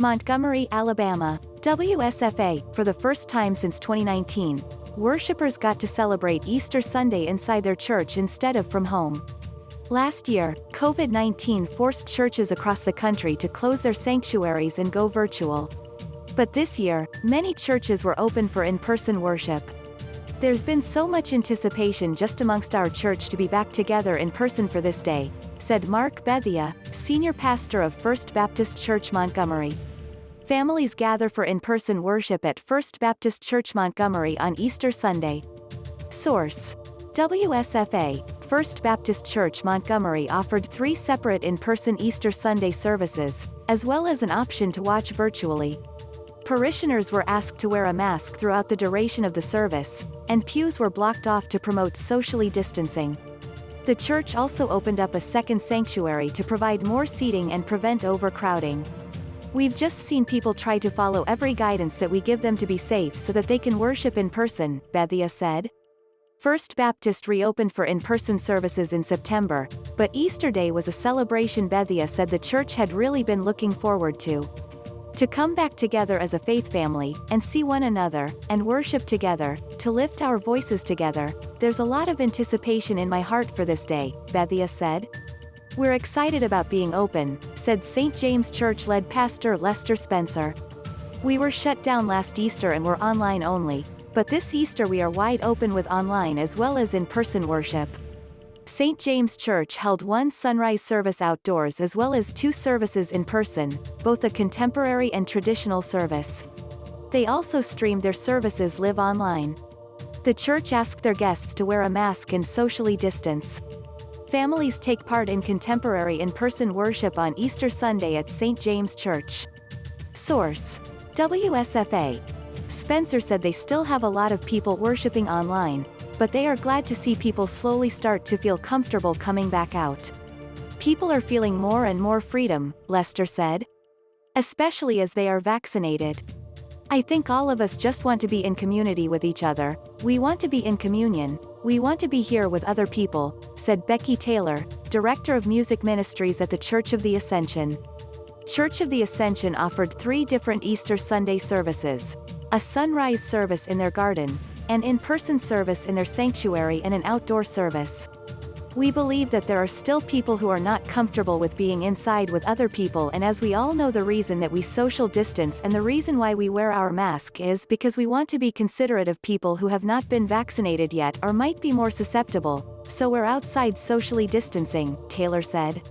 Montgomery, Alabama. WSFA, for the first time since 2019, worshipers got to celebrate Easter Sunday inside their church instead of from home. Last year, COVID-19 forced churches across the country to close their sanctuaries and go virtual. But this year, many churches were open for in-person worship. There's been so much anticipation just amongst our church to be back together in person for this day, said Mark Bethea, senior pastor of First Baptist Church Montgomery. Families gather for in-person worship at First Baptist Church Montgomery on Easter Sunday. Source: WSFA. First Baptist Church Montgomery offered 3 separate in-person Easter Sunday services, as well as an option to watch virtually. Parishioners were asked to wear a mask throughout the duration of the service, and pews were blocked off to promote socially distancing. The church also opened up a second sanctuary to provide more seating and prevent overcrowding. We've just seen people try to follow every guidance that we give them to be safe so that they can worship in person, Bethea said. First Baptist reopened for in-person services in September, but Easter Day was a celebration Bethea said the church had really been looking forward to. To come back together as a faith family, and see one another, and worship together, to lift our voices together, there's a lot of anticipation in my heart for this day, Bethea said. We're excited about being open, said St. James Church-led pastor Lester Spencer. We were shut down last Easter and were online only, but this Easter we are wide open with online as well as in-person worship. St. James Church held one sunrise service outdoors as well as 2 services in person, both a contemporary and traditional service. They also streamed their services live online. The church asked their guests to wear a mask and socially distance. Families take part in contemporary in-person worship on Easter Sunday at St. James Church. Source: WSFA. Spencer said they still have a lot of people worshiping online, but they are glad to see people slowly start to feel comfortable coming back out. People are feeling more and more freedom, Lester said. Especially as they are vaccinated. I think all of us just want to be in community with each other, we want to be in communion, we want to be here with other people, said Becky Taylor, Director of Music Ministries at the Church of the Ascension. Church of the Ascension offered 3 different Easter Sunday services: a sunrise service in their garden, an in-person service in their sanctuary and an outdoor service. We believe that there are still people who are not comfortable with being inside with other people, and as we all know, the reason that we social distance and the reason why we wear our mask is because we want to be considerate of people who have not been vaccinated yet or might be more susceptible, so we're outside socially distancing, Taylor said.